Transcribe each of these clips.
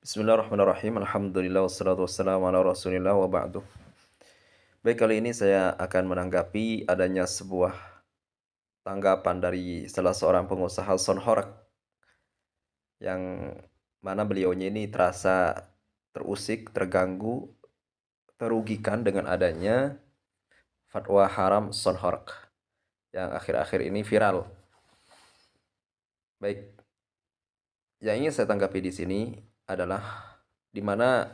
Bismillahirrahmanirrahim. Alhamdulillah wassalatu wassalamu ala Rasulillah wa ba'du. Baik, kali ini saya akan menanggapi adanya sebuah tanggapan dari salah seorang pengusaha Sonhorak yang mana beliaunya ini terasa terusik, terganggu, terugikan dengan adanya fatwa haram Sonhorak yang akhir-akhir ini viral. Baik, yang ingin saya tanggapi di sini adalah di mana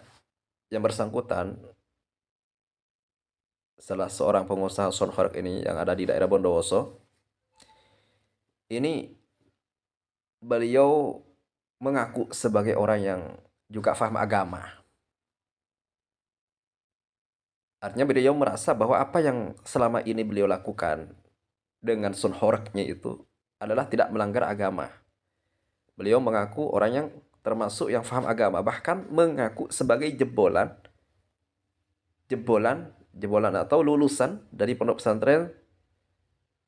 yang bersangkutan salah seorang pengusaha Sonhorak ini yang ada di daerah Bondowoso ini, beliau mengaku sebagai orang yang juga paham agama. Artinya beliau merasa bahwa apa yang selama ini beliau lakukan dengan Sonhoraknya itu adalah tidak melanggar agama. Beliau mengaku orang yang termasuk yang paham agama, bahkan mengaku sebagai jebolan atau lulusan dari pondok pesantren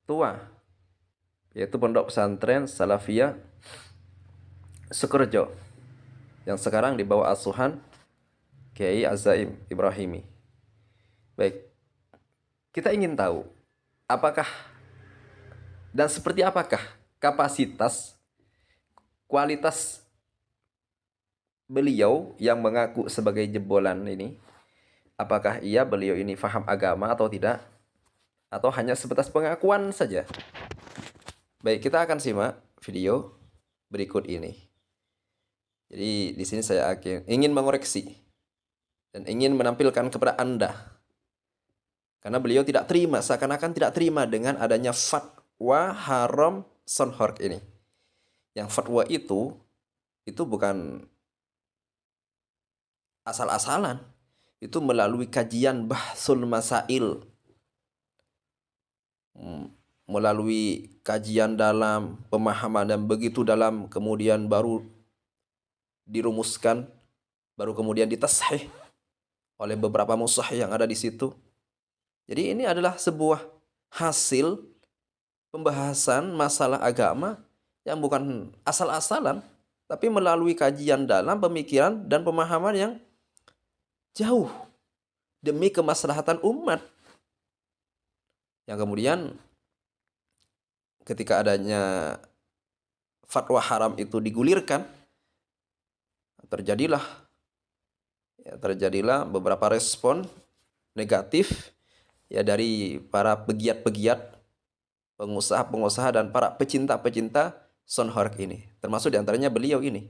tua, yaitu pondok pesantren Salafiyah Sukorejo yang sekarang di bawah asuhan Kiai Azaim Ibrahimi. Baik, kita ingin tahu apakah dan seperti apakah kapasitas, kualitas beliau yang mengaku sebagai jebolan ini. Apakah beliau ini faham agama atau tidak, atau hanya sebatas pengakuan saja? Baik, kita akan simak video berikut ini. Jadi di sini saya ingin mengoreksi dan ingin menampilkan kepada Anda, karena beliau tidak terima, seakan-akan tidak terima dengan adanya fatwa haram Sonhorak ini. Yang fatwa itu bukan asal-asalan, itu melalui kajian bahsul masail, melalui kajian dalam, pemahaman dan begitu dalam, kemudian baru dirumuskan, baru kemudian ditashih oleh beberapa musahih yang ada di situ. Jadi ini adalah sebuah hasil pembahasan masalah agama yang bukan asal-asalan, tapi melalui kajian dalam, pemikiran dan pemahaman yang jauh demi kemaslahatan umat. Yang kemudian ketika adanya fatwa haram itu digulirkan, terjadilah beberapa respon negatif dari para pegiat-pegiat, pengusaha-pengusaha dan para pecinta-pecinta Sonhorak ini. Termasuk diantaranya beliau ini,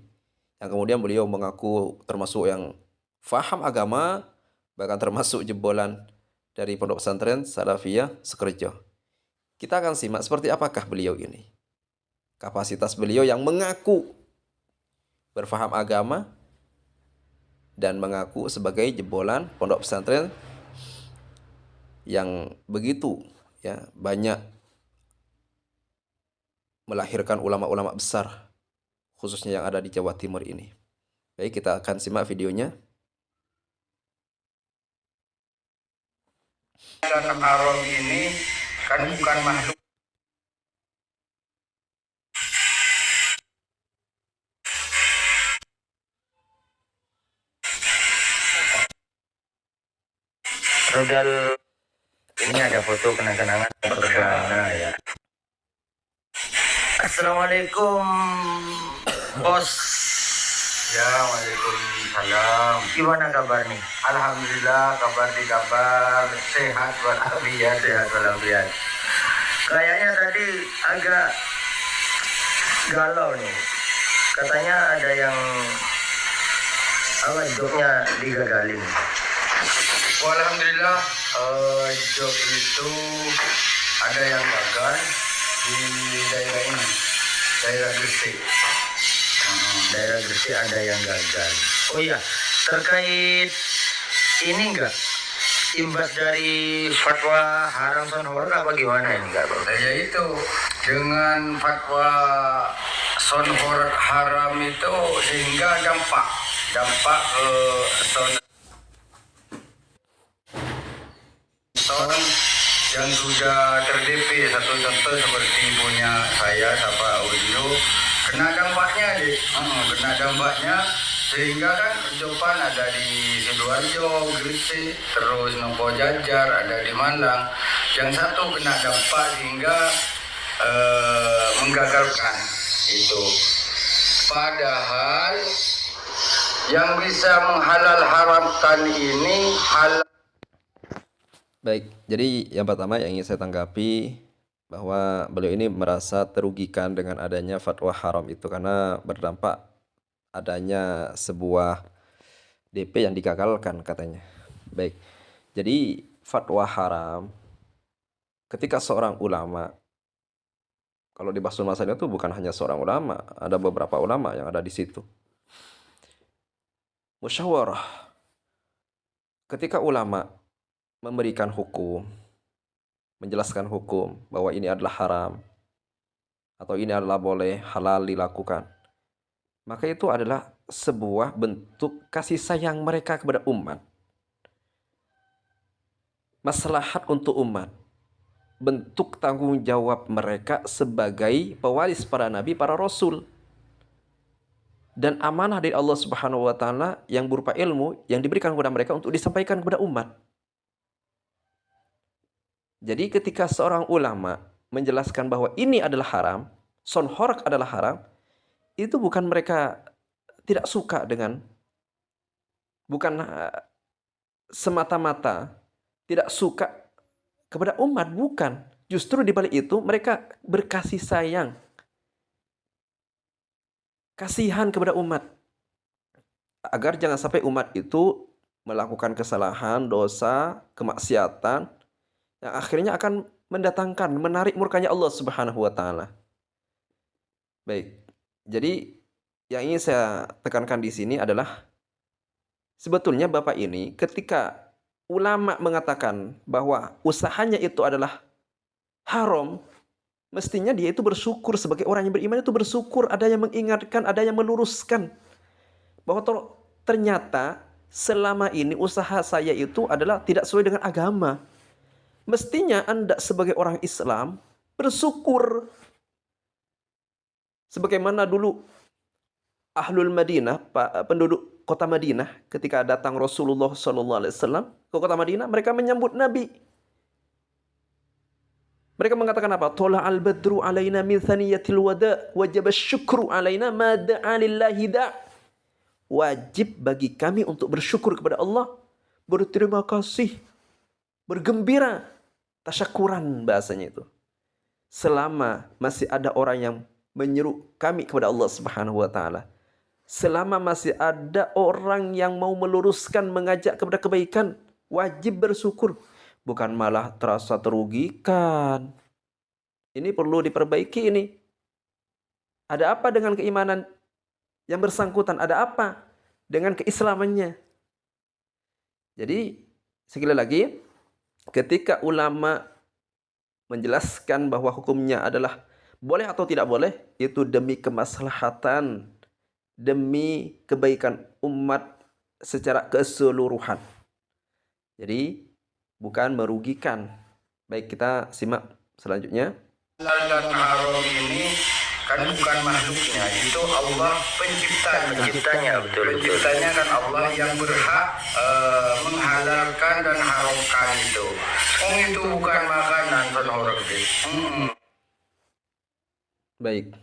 yang kemudian beliau mengaku termasuk yang faham agama, bahkan termasuk jebolan dari pondok pesantren Salafiyah Sukorejo. Kita akan simak seperti apakah beliau ini, kapasitas beliau yang mengaku berfaham agama dan mengaku sebagai jebolan pondok pesantren yang begitu banyak melahirkan ulama-ulama besar, khususnya yang ada di Jawa Timur ini. Baik, kita akan simak videonya. Haram ini kan bukan makhluk. Rudal ini ada foto kenang-kenangan perdana ya. Assalamualaikum bos. Ya, waalaikumsalam. Gimana kabar nih? Alhamdulillah, kabar sehat walafiat. Kayaknya tadi agak galau nih. Katanya ada yang joknya digagalin. Alhamdulillah, jok itu ada yang gagal di daerah ini, daerah Gresik. Daerah Gresik ada yang gagal. Oh iya, terkait ini enggak imbas dari fatwa haram Sonhorak apa gimana ini enggak, Bang? Ya itu, dengan fatwa Sonhorak haram itu sehingga dampak yang sudah ter-DP, satu contoh seperti punya saya Sapa Audio, kena dampaknya Sehingga kan Jopan ada di Sidoarjo, Gresik, terus Nopo Jajar ada di Malang. Yang satu kena dampak sehingga menggagalkan itu. Padahal yang bisa menghalal haramkan ini halal. Baik, jadi yang pertama yang ingin saya tanggapi bahwa beliau ini merasa terugikan dengan adanya fatwa haram itu karena berdampak adanya sebuah DP yang digagalkan katanya. Baik, jadi fatwa haram ketika seorang ulama, kalau di Bahsul Masail itu bukan hanya seorang ulama, ada beberapa ulama yang ada di situ. Musyawarah, ketika ulama memberikan hukum, menjelaskan hukum bahwa ini adalah haram atau ini adalah boleh, halal dilakukan, maka itu adalah sebuah bentuk kasih sayang mereka kepada umat, maslahat untuk umat, bentuk tanggung jawab mereka sebagai pewaris para nabi, para rasul, dan amanah dari Allah Subhanahu wa taala yang berupa ilmu yang diberikan kepada mereka untuk disampaikan kepada umat. Jadi ketika seorang ulama menjelaskan bahwa ini adalah haram, son horak adalah haram, itu bukan mereka tidak suka dengan, bukan semata-mata tidak suka kepada umat, bukan. Justru di balik itu mereka berkasih sayang, kasihan kepada umat, agar jangan sampai umat itu melakukan kesalahan, dosa, kemaksiatan yang akhirnya akan mendatangkan, menarik murkanya Allah Subhanahu wa taala. Baik. Jadi yang ingin saya tekankan di sini adalah sebetulnya Bapak ini ketika ulama mengatakan bahwa usahanya itu adalah haram, mestinya dia itu bersyukur. Sebagai orang yang beriman itu bersyukur, ada yang mengingatkan, ada yang meluruskan bahwa ternyata selama ini usaha saya itu adalah tidak sesuai dengan agama. Mestinya Anda sebagai orang Islam bersyukur. Sebagaimana dulu Ahlul Madinah, penduduk kota Madinah, ketika datang Rasulullah SAW ke kota Madinah, mereka menyambut Nabi. Mereka mengatakan apa? Tola al-badru alaina min thaniyatil wada, wajib syukru alaina ma da'a lillahi da'. Wajib bagi kami untuk bersyukur kepada Allah, berterima kasih, bergembira, tasyakuran bahasanya itu. Selama masih ada orang yang menyeru kami kepada Allah Subhanahu wa taala, selama masih ada orang yang mau meluruskan, mengajak kepada kebaikan, wajib bersyukur, bukan malah terasa terugikan. Ini perlu diperbaiki ini. Ada apa dengan keimanan yang bersangkutan? Ada apa dengan keislamannya? Jadi sekali lagi, ketika ulama menjelaskan bahwa hukumnya adalah boleh atau tidak boleh, itu demi kemaslahatan, demi kebaikan umat secara keseluruhan. Jadi bukan merugikan. Baik, kita simak selanjutnya. Halal dan haram ini kan bukan makhluknya, itu Allah penciptanya. Penciptanya kan Allah yang berhak menghalalkan dan haramkan itu. Itu bukan makanan penorok. Baik.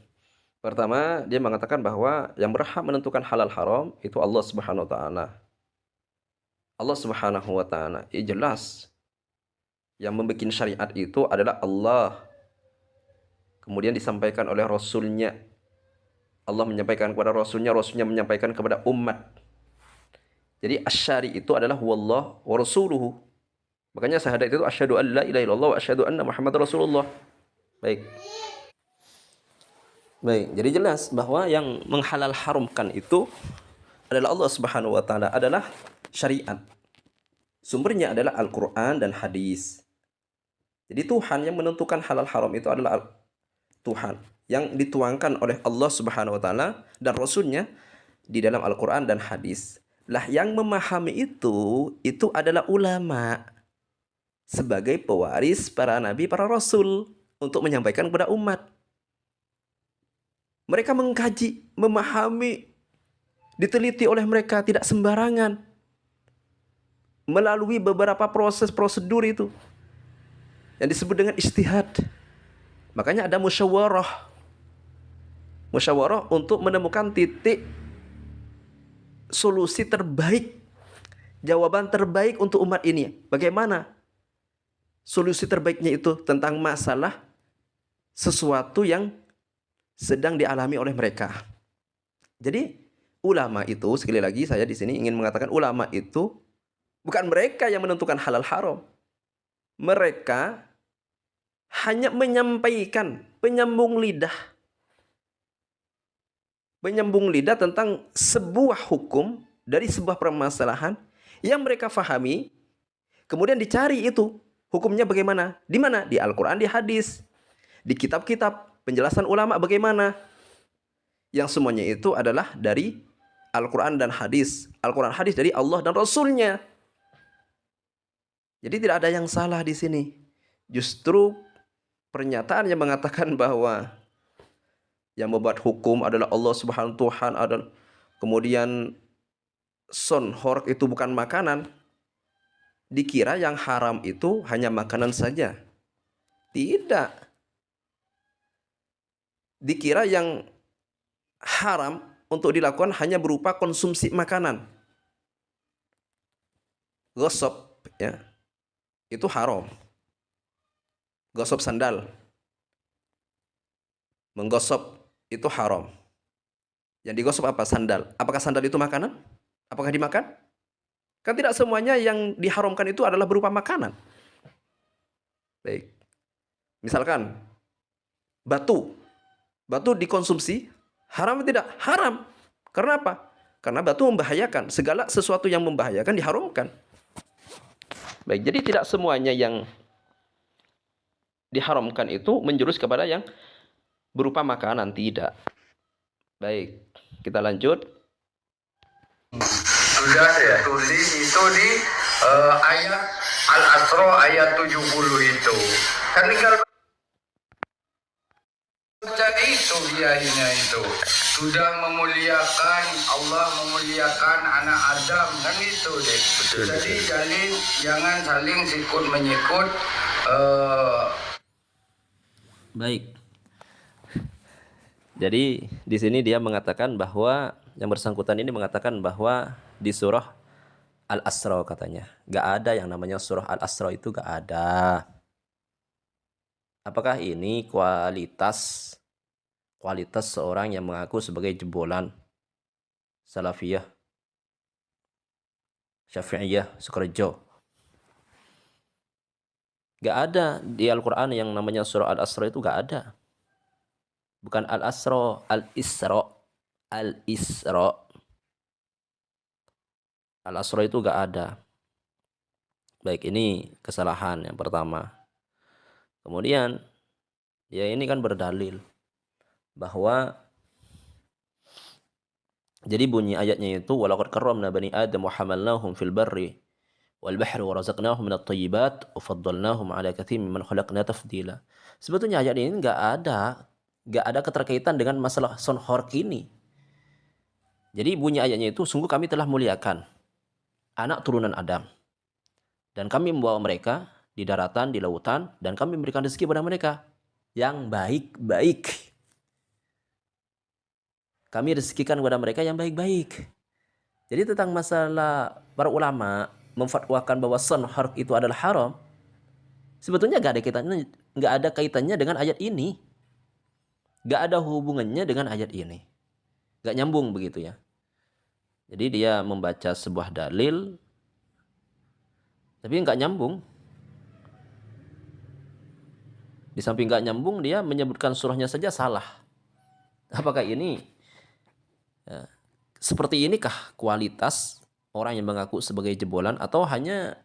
Pertama, dia mengatakan bahwa yang berhak menentukan halal haram itu Allah Subhanahu wa taala. Allah Subhanahu wa taala. Jelas yang membuat syariat itu adalah Allah. Kemudian disampaikan oleh Rasulnya. Allah menyampaikan kepada Rasulnya, Rasulnya menyampaikan kepada umat. Jadi asyari itu adalah wallah wa rasuluhu. Makanya syahadat itu asyhadu an la ilaha illallah wa asyhadu anna Muhammad Rasulullah. Baik. Baik, jadi jelas bahwa yang menghalal haramkan itu adalah Allah Subhanahu wa taala, adalah syariat. Sumbernya adalah Al-Qur'an dan hadis. Jadi Tuhan yang menentukan halal haram itu adalah Tuhan yang dituangkan oleh Allah Subhanahu wa taala dan Rasulnya di dalam Al-Qur'an dan hadis. Lah yang memahami itu adalah ulama sebagai pewaris para nabi, para rasul untuk menyampaikan kepada umat. Mereka mengkaji, memahami, diteliti oleh mereka, tidak sembarangan, melalui beberapa proses prosedur itu yang disebut dengan ijtihad. Makanya ada musyawarah untuk menemukan titik solusi terbaik, jawaban terbaik untuk umat ini. Bagaimana solusi terbaiknya itu tentang masalah sesuatu yang sedang dialami oleh mereka. Jadi ulama itu, sekali lagi saya di sini ingin mengatakan, ulama itu bukan mereka yang menentukan halal haram. Mereka hanya menyampaikan, penyambung lidah tentang sebuah hukum dari sebuah permasalahan yang mereka fahami, kemudian dicari itu hukumnya bagaimana, di mana, di Al-Quran, di hadis, di kitab-kitab penjelasan ulama bagaimana, yang semuanya itu adalah dari Al-Quran dan hadis, Al-Quran hadis dari Allah dan Rasulnya. Jadi tidak ada yang salah di sini. Justru pernyataan yang mengatakan bahwa yang membuat hukum adalah Allah Subhanahu Tuhan, adalah kemudian sonhork itu bukan makanan, dikira yang haram itu hanya makanan saja. Tidak. Dikira yang haram untuk dilakukan hanya berupa konsumsi makanan. Gosok, ya, itu haram. Gosok sandal, menggosok itu haram. Yang digosok apa? Sandal. Apakah sandal itu makanan? Apakah dimakan? Kan tidak semuanya yang diharamkan itu adalah berupa makanan. Baik. Misalkan batu dikonsumsi, haram atau tidak? Haram. Karena apa? Karena batu membahayakan. Segala sesuatu yang membahayakan diharamkan. Baik, jadi tidak semuanya yang diharamkan itu menjurus kepada yang berupa makanan, tidak. Baik, kita lanjut. Sudah saya tulis itu di ayat Al-Asra ayat 70 itu. Kan tinggal baca itu biayanya itu. Sudah memuliakan, Allah memuliakan anak Adam, kan itu deh. Betul, Jadi betul. jangan saling sikut menyikut. Baik. Jadi di sini dia mengatakan bahwa yang bersangkutan ini mengatakan bahwa di surah Al-Asra katanya, gak ada yang namanya surah Al-Asra, itu gak ada. Apakah ini kualitas seorang yang mengaku sebagai jebolan Salafiyah, Syafi'iyah, Sukorejo? Gak ada di Al-Quran yang namanya surah Al-Asra, itu gak ada. Bukan Al-Asra, Al-Isra. Al-Isra. Al-Asra itu gak ada. Baik, ini kesalahan yang pertama. Kemudian, ya ini kan berdalil bahwa jadi bunyi ayatnya itu walaqad karramna bani Adam wa hamalnahum fil barri wal bahri wa razaqnahum minat thayyibat wa faddalnahum ala katsirin mimman khalaqna tafdila. Sebetulnya ayat ini enggak ada keterkaitan dengan masalah sonhork ini. Jadi bunyi ayatnya itu, sungguh kami telah muliakan anak turunan Adam, dan kami membawa mereka di daratan, di lautan, dan kami memberikan rezeki pada mereka yang baik-baik. Kami rezekikan kepada mereka yang baik-baik. Jadi tentang masalah para ulama memfatwakan bahwa sonhork itu adalah haram, sebetulnya nggak ada kaitannya dengan ayat ini. Nggak ada hubungannya dengan ayat ini. Nggak nyambung begitu ya. Jadi dia membaca sebuah dalil, tapi nggak nyambung. Di samping nggak nyambung, dia menyebutkan surahnya saja salah. Apakah ini seperti inikah kualitas orang yang mengaku sebagai jebolan, atau hanya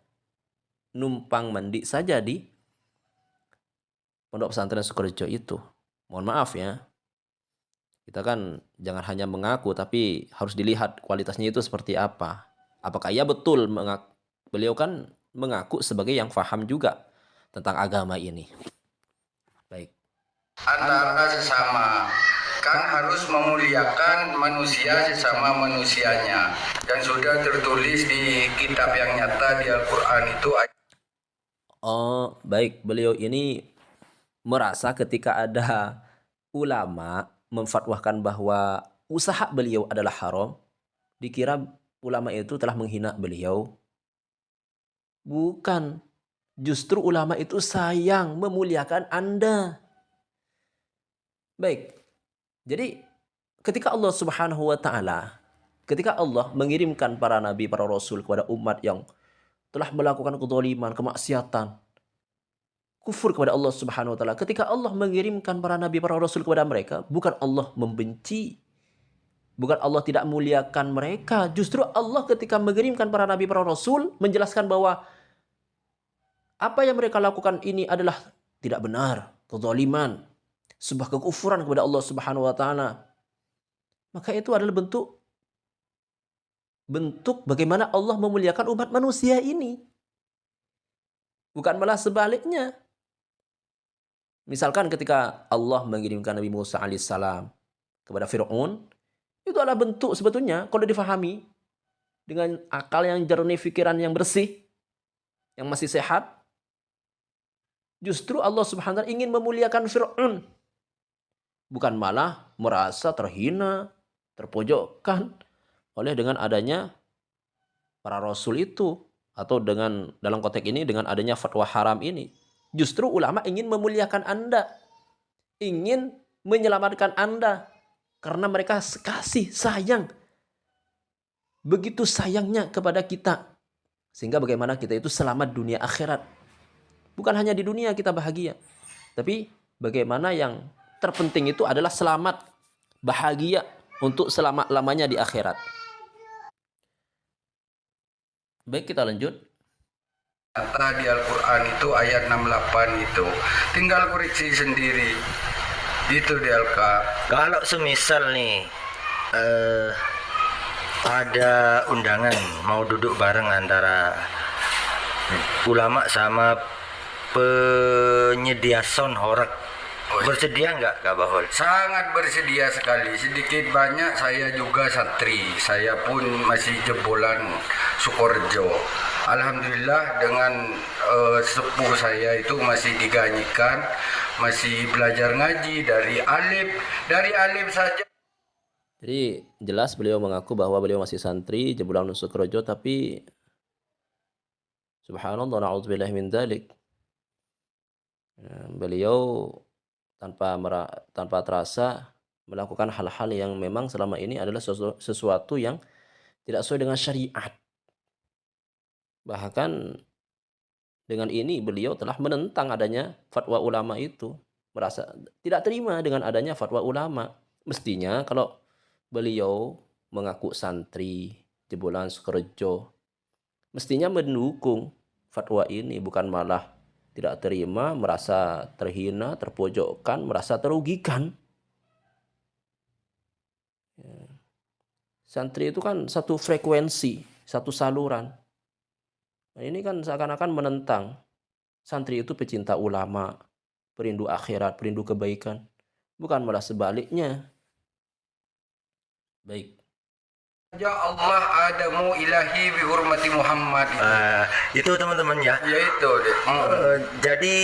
numpang mandi saja di pondok pesantren Sukorejo itu? Mohon maaf ya, kita kan jangan hanya mengaku, tapi harus dilihat kualitasnya itu seperti apa. Apakah ia betul beliau kan mengaku sebagai yang faham juga tentang agama ini. Baik. Antara sesama kan harus memuliakan manusia sesama manusianya. Dan sudah tertulis di kitab yang nyata di Al-Quran itu. Oh, baik. Beliau ini merasa ketika ada ulama memfatwakan bahwa usaha beliau adalah haram, dikira ulama itu telah menghina beliau. Bukan. Justru ulama itu sayang memuliakan Anda. Baik. Jadi ketika Allah Subhanahu wa taala, ketika Allah mengirimkan para nabi, para rasul kepada umat yang telah melakukan kezaliman, kemaksiatan, kufur kepada Allah Subhanahu wa taala, ketika Allah mengirimkan para nabi, para rasul kepada mereka, bukan Allah membenci, bukan Allah tidak muliakan mereka. Justru Allah ketika mengirimkan para nabi, para rasul menjelaskan bahwa apa yang mereka lakukan ini adalah tidak benar, kezaliman, sebuah kekufuran kepada Allah Subhanahu wa taala. Maka itu adalah bentuk bagaimana Allah memuliakan umat manusia ini. Bukan malah sebaliknya. Misalkan ketika Allah mengirimkan Nabi Musa alaihissalam kepada Fir'aun, itu adalah bentuk sebetulnya kalau difahami dengan akal yang jernih, pikiran yang bersih, yang masih sehat. Justru Allah Subhanahu wa taala ingin memuliakan Fir'aun. Bukan malah merasa terhina, terpojokkan oleh dengan adanya para rasul itu, atau dengan dalam konteks ini dengan adanya fatwa haram ini. Justru ulama ingin memuliakan Anda, ingin menyelamatkan Anda karena mereka kasih sayang, begitu sayangnya kepada kita, sehingga bagaimana kita itu selamat dunia akhirat. Bukan hanya di dunia kita bahagia, tapi bagaimana yang terpenting itu adalah selamat, bahagia untuk selama-lamanya di akhirat. Baik, kita lanjut. Kata di Al-Quran itu ayat 68 itu. Tinggal koreksi sendiri. Itu di Al-Ka. Kalau semisal nih ada undangan mau duduk bareng antara ulama sama penyedia sound horeg, bersedia nggak Kak Bahol? Sangat bersedia sekali. Sedikit banyak saya juga santri. Saya pun masih jebolan Sukorejo. Alhamdulillah dengan sepuh saya itu masih diganyikan, masih belajar ngaji dari alif saja. Jadi jelas beliau mengaku bahwa beliau masih santri jebolan Sukorejo, tapi subhanallah, na'udzubillahi min dzalik. Beliau tanpa terasa melakukan hal-hal yang memang selama ini adalah sesuatu yang tidak sesuai dengan syariat. Bahkan dengan ini beliau telah menentang adanya fatwa ulama itu, merasa tidak terima dengan adanya fatwa ulama. Mestinya kalau beliau mengaku santri jebolan Sukorejo, mestinya mendukung fatwa ini, bukan malah tidak terima, merasa terhina, terpojokkan, merasa terugikan. Santri itu kan satu frekuensi, satu saluran. Nah, ini kan seakan-akan menentang. Santri itu pecinta ulama, perindu akhirat, perindu kebaikan. Bukan malah sebaliknya. Baik. Ya Allah adamu ilahi bihurmati Muhammad Itu teman-teman ya. Ya itu deh. Jadi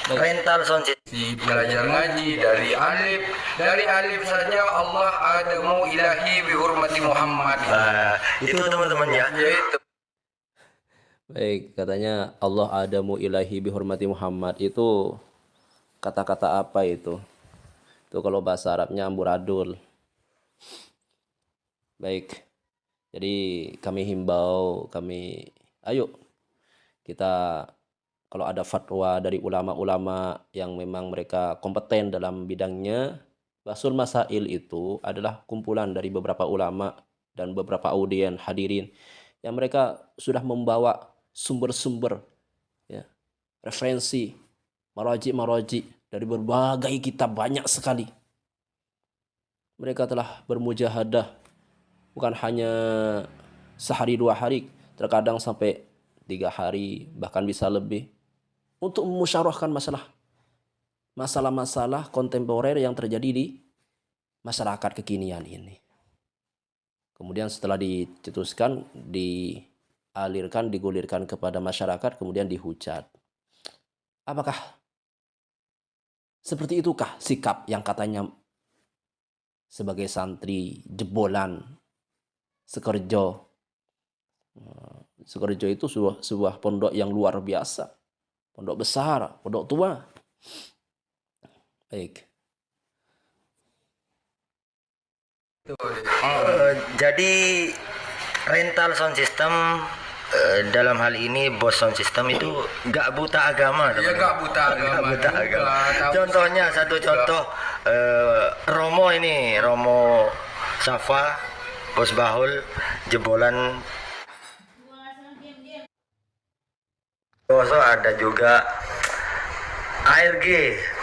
rental sound Si belajar ngaji dari alif saja Allah adamu ilahi bihurmati Muhammad. Itu teman-teman ya. Ya itu. Baik, katanya Allah adamu ilahi bihurmati Muhammad. Itu kata-kata apa itu? Itu kalau bahasa Arabnya amburadul. Baik, jadi kami himbau, ayo kita kalau ada fatwa dari ulama-ulama yang memang mereka kompeten dalam bidangnya. Basul Masail itu adalah kumpulan dari beberapa ulama dan beberapa audien hadirin yang mereka sudah membawa sumber-sumber, ya, referensi, maraji dari berbagai kitab, banyak sekali. Mereka telah bermujahadah bukan hanya sehari 2 hari, terkadang sampai 3 hari, bahkan bisa lebih, untuk memusyawarahkan masalah-masalah kontemporer yang terjadi di masyarakat kekinian ini. Kemudian setelah dicetuskan, dialirkan, digulirkan kepada masyarakat, kemudian dihujat. Apakah seperti itukah sikap yang katanya sebagai santri jebolan Sekerjo? Sekerjo itu sebuah pondok yang luar biasa, pondok besar, pondok tua. Baik. Jadi rental sound system dalam hal ini bos sound system itu nggak buta agama, Dia teman-teman. nggak buta agama. Nggak buta juga, agama. tahu Contohnya satu juga. contoh Romo Safa, bos Bahul, jebolan. Terus ada juga ARG,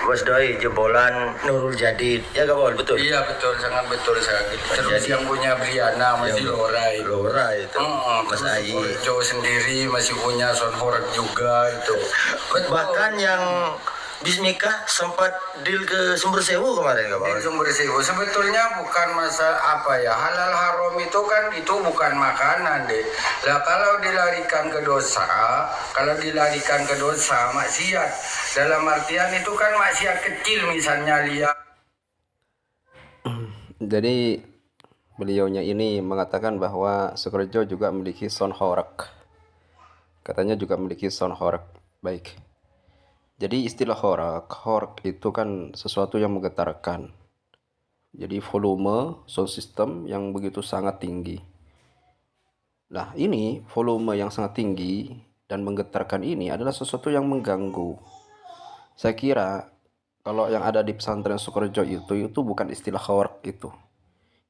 bos Doi, jebolan Nurul Jadid. Ya nggak Bol? Betul. Iya betul, sangat betul saya. Terus Jadi- yang punya Briana masih Lorai. Lora itu. Mas Terus Ai. Orjo sendiri masih punya Son Horek juga itu. Betul. Bahkan yang Bismika sempat deal ke Sumber Sewu kemarin nggak Di Pak? Sumber Sewu sebetulnya bukan masa apa ya, halal haram itu kan itu bukan makanan deh. Lah kalau dilarikan ke dosa, maksiat. Dalam artian itu kan maksiat kecil, misalnya lihat. Jadi beliaunya ini mengatakan bahwa Sukerjo juga memiliki sound horek. Katanya juga memiliki sound horek. Baik. Jadi istilah horek itu kan sesuatu yang menggetarkan. Jadi volume sound system yang begitu sangat tinggi. Nah, ini volume yang sangat tinggi dan menggetarkan ini adalah sesuatu yang mengganggu. Saya kira kalau yang ada di pesantren Sukerjo itu bukan istilah horek itu.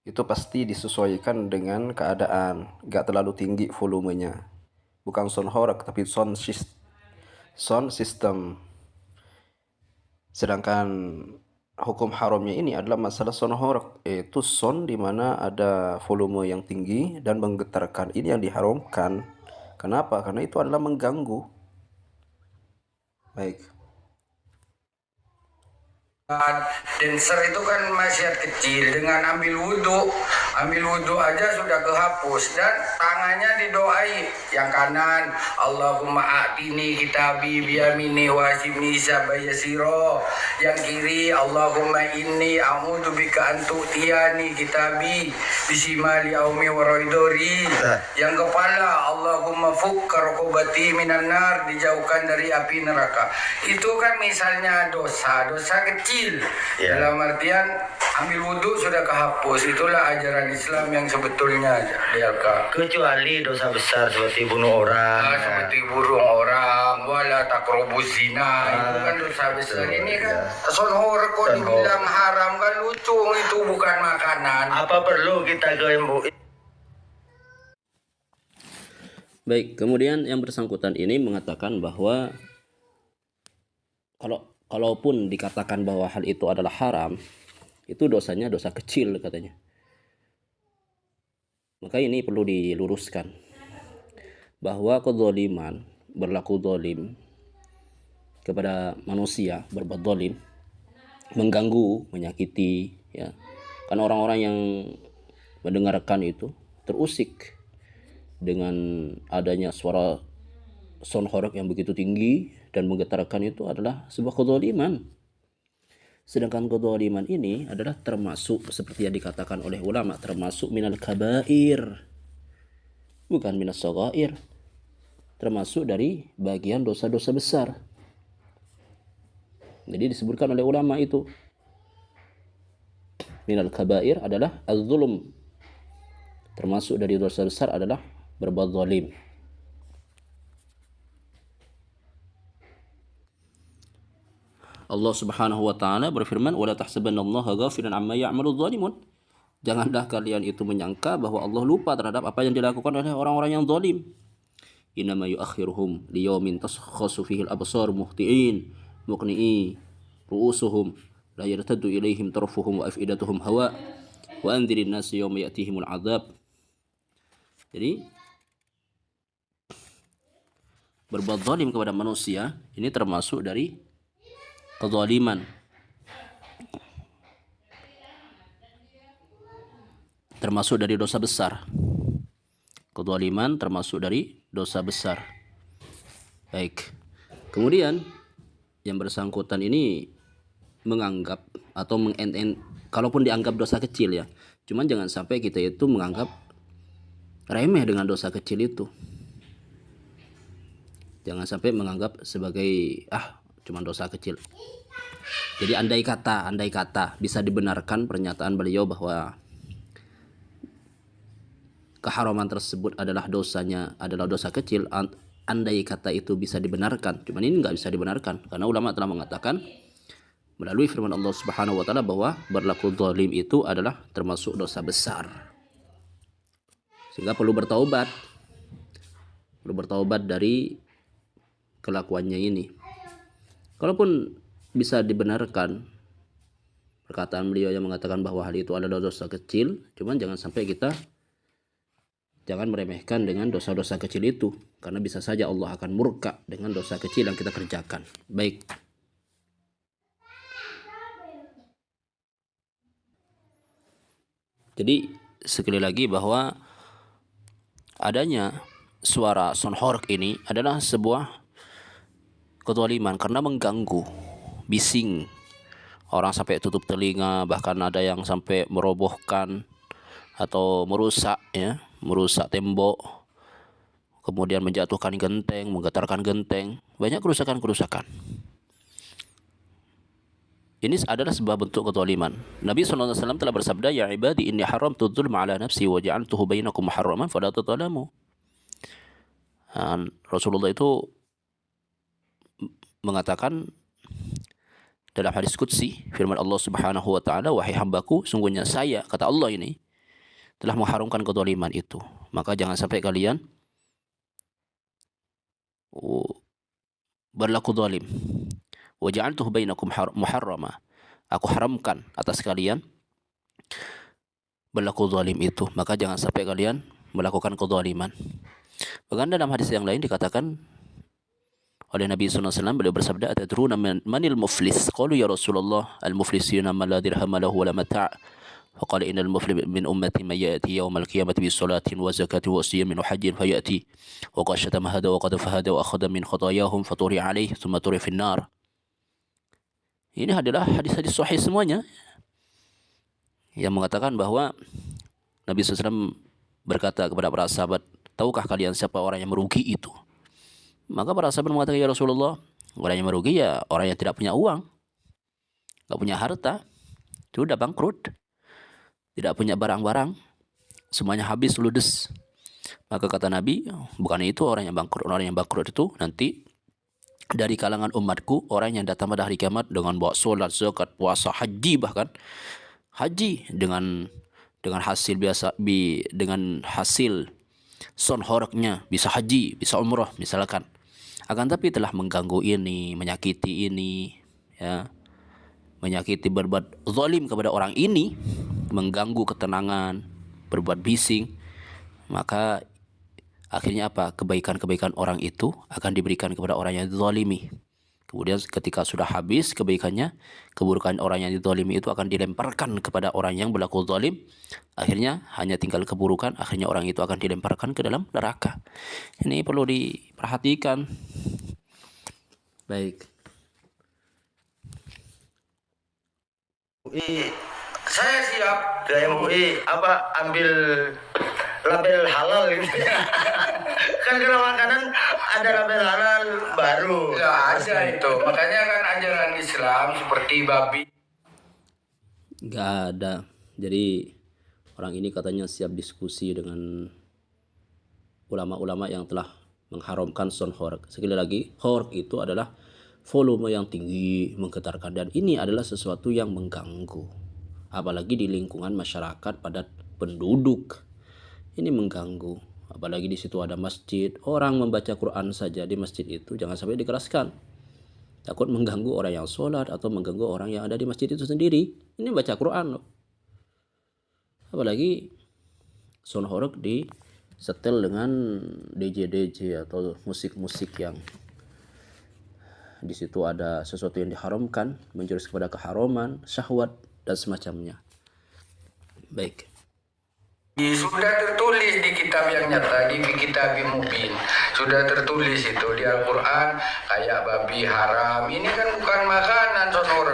Itu pasti disesuaikan dengan keadaan, gak terlalu tinggi volumenya. Bukan sound horek tapi sound system. Sedangkan hukum haramnya ini adalah masalah sound horek, yaitu sound di mana ada volume yang tinggi dan menggetarkan. Ini yang diharamkan. Kenapa? Karena itu adalah mengganggu. Baik. Dancer itu kan maksiat kecil, dengan ambil wudhu aja sudah kehapus, dan tangannya didoai. Yang kanan, Allahumma a'tini kitabi biyamini wasibni sabayasiro. Yang kiri, Allahumma inni a'udzubika an tu'tiyani kitabi bisimali aumi waroidori. Yang kepala, Allahumma fukkar rokobati minan nar, dijauhkan dari api neraka. Itu kan misalnya dosa kecil. Ya. Dalam artian ambil wudhu sudah kehapus. Itulah ajaran Islam yang sebetulnya, DLK. Kecuali dosa besar seperti bunuh orang. Seperti burung orang, wala takrobus zina, itu kan dosa besar. Ini kan son horek kok dibilang haram, kan lucu, itu bukan makanan. Apa perlu kita ke MUI? Baik, kemudian yang bersangkutan ini mengatakan bahwa kalaupun dikatakan bahwa hal itu adalah haram, itu dosanya dosa kecil katanya. Maka ini perlu diluruskan bahwa kezaliman, berlaku zalim kepada manusia, berbuat zalim, mengganggu, menyakiti, ya. Karena orang-orang yang mendengarkan itu terusik dengan adanya suara sound horek yang begitu tinggi dan menggetarkan, itu adalah sebuah kezaliman. Sedangkan kezaliman ini adalah termasuk, seperti yang dikatakan oleh ulama, termasuk minal kabair, bukan minas shaghair, termasuk dari bagian dosa-dosa besar. Jadi disebutkan oleh ulama itu minal kabair adalah az-zulm, termasuk dari dosa besar adalah berbuat zalim. Allah Subhanahu wa taala berfirman, "Wala tahsabannallaha ghafilan amma ya'maludz zalimun." Janganlah kalian itu menyangka bahwa Allah lupa terhadap apa yang dilakukan oleh orang-orang yang zalim. Innama yu'akhiruhum liyaumin tashkhasu fihi al-absar muhti'in muqni'i ru'usuhum la yartaddu ilaihim tarfuhum wa af'idatuhum hawa wa andzirin nasi yawma ya'tihimul 'adzab. Jadi berbuat zalim kepada manusia ini termasuk dari kezaliman. termasuk dari dosa besar. Kezaliman termasuk dari dosa besar. Baik. Kemudian yang bersangkutan ini menganggap atau kalaupun dianggap dosa kecil ya. Cuman jangan sampai kita itu menganggap remeh dengan dosa kecil itu. Jangan sampai menganggap sebagai cuman dosa kecil. Jadi andai kata bisa dibenarkan pernyataan beliau bahwa keharaman tersebut adalah dosa kecil, andai kata itu bisa dibenarkan. Cuman ini nggak bisa dibenarkan karena ulama telah mengatakan melalui firman Allah Subhanahu wa taala bahwa berlaku zalim itu adalah termasuk dosa besar. Sehingga perlu bertaubat dari kelakuannya ini. Kalaupun bisa dibenarkan perkataan beliau yang mengatakan bahwa hal itu adalah dosa kecil, cuman jangan meremehkan dengan dosa-dosa kecil itu, karena bisa saja Allah akan murka dengan dosa kecil yang kita kerjakan. Baik. Jadi sekali lagi bahwa adanya suara sonhork ini adalah sebuah kezaliman karena mengganggu, bising. Orang sampai tutup telinga, bahkan ada yang sampai merobohkan atau merusak tembok, kemudian menjatuhkan genteng, menggetarkan genteng, banyak kerusakan. Ini adalah sebuah bentuk kezaliman. Nabi SAW telah bersabda, "Ya ibadi, inni haramtu dzulma ala nafsi wa ja'altuhu bainakum muharraman fala tadzalamu." Rasulullah itu mengatakan dalam hadis qudsi, firman Allah Subhanahu wa taala, "Wahai hambaku, sungguhnya saya," kata Allah ini, "telah mengharamkan kezaliman itu. Maka jangan sampai kalian berlaku zalim. Wa ja'altuhu bainakum muharrama." Aku haramkan atas kalian berlaku zalim itu. Maka jangan sampai kalian melakukan kezaliman. Bahkan dalam hadis yang lain dikatakan oleh Nabi SAW, beliau bersabda, "Atadruna manil muflis?" Qalu ya Rasulullah, "Al-muflisina man la dirham lahu wa la mata'." فقال إن المفلس من أمتي من يأتي يوم القيامة بصلاة وزكاة وصيام وحج فيأتي وقد شتم هذا وقذف هذا وأخذ من خطاياهم فطرح عليه ثم طرح في النار. Ini adalah hadis-hadis sahih semuanya yang mengatakan bahwa Nabi SAW berkata kepada para sahabat, "Tahukah kalian siapa orang yang merugi itu?" Maka para sahabat mengatakan, "Ya Rasulullah, orang yang merugi ya orang yang tidak punya uang, nggak punya harta, sudah bangkrut, tidak punya barang-barang, semuanya habis ludes." Maka kata Nabi, bukan itu orang yang bangkrut. Orang yang bangkrut itu nanti dari kalangan umatku orang yang datang pada hari kiamat dengan bawa solat, zakat, puasa, haji, bahkan haji dengan hasil biasa dengan hasil sonhoroknya bisa haji, bisa umrah misalkan. Akan tapi telah mengganggu ini, menyakiti ini, ya, menyakiti, berbuat zalim kepada orang ini, mengganggu ketenangan, berbuat bising, maka akhirnya apa? Kebaikan-kebaikan orang itu akan diberikan kepada orang yang dizalimi. Kemudian ketika sudah habis kebaikannya, keburukan orang yang dizalimi itu akan dilemparkan kepada orang yang berlaku zalim. Akhirnya hanya tinggal keburukan, akhirnya orang itu akan dilemparkan ke dalam neraka. Ini perlu diperhatikan. Baik. Saya siap ke MUI ambil label halal gitu. Kan kalau makanan ada label halal baru. Ya ada itu. Makanya kan ajaran Islam seperti babi. Nggak ada. Jadi orang ini katanya siap diskusi dengan ulama-ulama yang telah mengharamkan sonhork. Sekali lagi, hork itu adalah volume yang tinggi, menggetarkan, dan ini adalah sesuatu yang mengganggu. Apalagi di lingkungan masyarakat padat penduduk. Ini mengganggu. Apalagi di situ ada masjid, orang membaca Quran saja di masjid itu jangan sampai dikeraskan. Takut mengganggu orang yang sholat atau mengganggu orang yang ada di masjid itu sendiri. Ini baca Quran loh. Apalagi sonhorok disetel dengan DJ atau musik-musik yang di situ ada sesuatu yang diharamkan, menjurus kepada keharaman, syahwat dan semacamnya. Baik. Sudah tertulis di kitab yang nyata, di kitab mubin. Sudah tertulis itu di Al-Quran, kayak babi haram. Ini kan bukan makanan, sonor.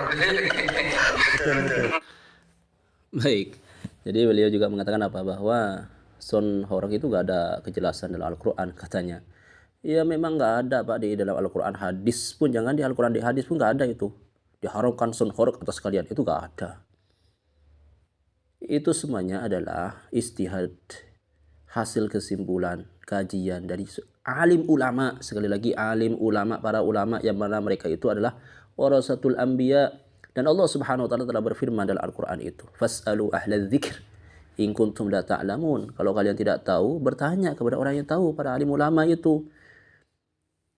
Baik. Jadi beliau juga mengatakan apa, bahwa son horeg itu gak ada kejelasan dalam Al-Quran katanya. Ya memang gak ada Pak di dalam Al-Quran, hadis pun jangan di Al-Quran, di hadis pun gak ada itu. Diharamkan son horeg atas kalian, itu gak ada. Itu semuanya adalah istihad, hasil kesimpulan, kajian dari alim ulama. Sekali lagi alim ulama, para ulama yang mana mereka itu adalah warasatul anbiya. Dan Allah Subhanahu wa taala telah berfirman dalam Al-Qur'an itu, "Fas'alu ahlal dzikr in kuntum la ta'lamun." Kalau kalian tidak tahu, bertanya kepada orang yang tahu, para alim ulama itu.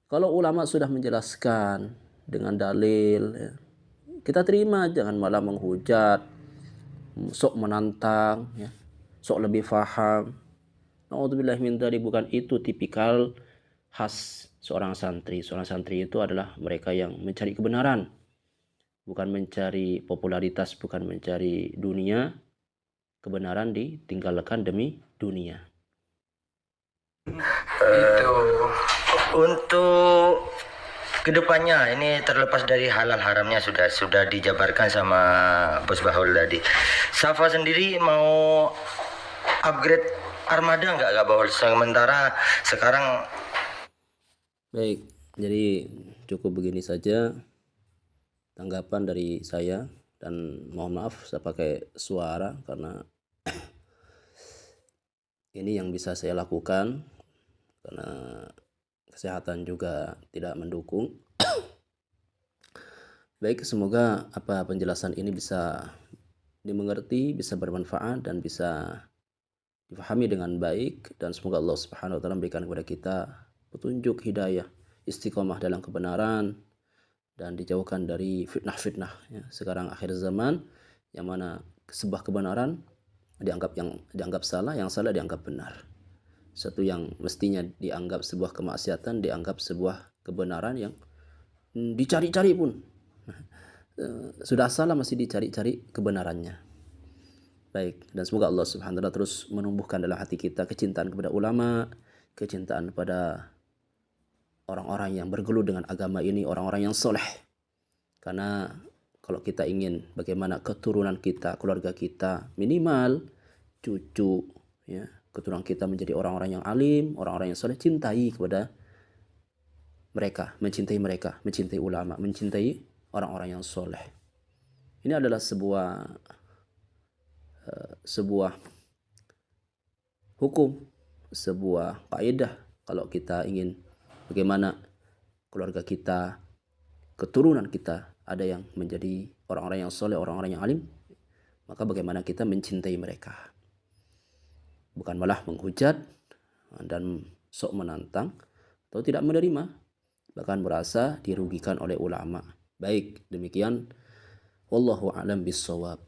Kalau ulama sudah menjelaskan dengan dalil, ya, kita terima, jangan malah menghujat, sok menantang, ya, sok lebih faham. Nauzubillah min dzalik, bukan itu tipikal khas seorang santri. Seorang santri itu adalah mereka yang mencari kebenaran, bukan mencari popularitas, bukan mencari dunia. Kebenaran ditinggalkan demi dunia. Itu untuk kedepannya ini terlepas dari halal haramnya sudah dijabarkan sama Bos Bahul tadi. Safa sendiri mau upgrade armada nggak Bahul? Sementara sekarang. Baik, jadi cukup begini saja tanggapan dari saya, dan mohon maaf saya pakai suara karena ini yang bisa saya lakukan karena kesehatan juga tidak mendukung. Baik, semoga apa penjelasan ini bisa dimengerti, bisa bermanfaat dan bisa difahami dengan baik, dan semoga Allah Subhanahu wa taala memberikan kepada kita petunjuk, hidayah, istiqomah dalam kebenaran, dan dijauhkan dari fitnah-fitnah, ya. Sekarang akhir zaman yang mana sebuah kebenaran dianggap salah, yang salah dianggap benar. Satu yang mestinya dianggap sebuah kemaksiatan dianggap sebuah kebenaran yang dicari-cari pun sudah salah, masih dicari-cari kebenarannya. Baik, dan semoga Allah Subhanahu wa taala terus menumbuhkan dalam hati kita kecintaan kepada ulama, kecintaan pada orang-orang yang bergelut dengan agama ini, orang-orang yang soleh. Karena kalau kita ingin bagaimana keturunan kita, keluarga kita, minimal cucu, ya, keturunan kita menjadi orang-orang yang alim, orang-orang yang soleh, cintai kepada mereka, mencintai ulama, mencintai orang-orang yang soleh. Ini adalah sebuah hukum, sebuah kaidah kalau kita ingin bagaimana keluarga kita, keturunan kita ada yang menjadi orang-orang yang soleh, orang-orang yang alim, maka bagaimana kita mencintai mereka, bukan malah menghujat dan sok menantang atau tidak menerima, bahkan merasa dirugikan oleh ulama. Baik, demikian wallahu a'lam bissawab.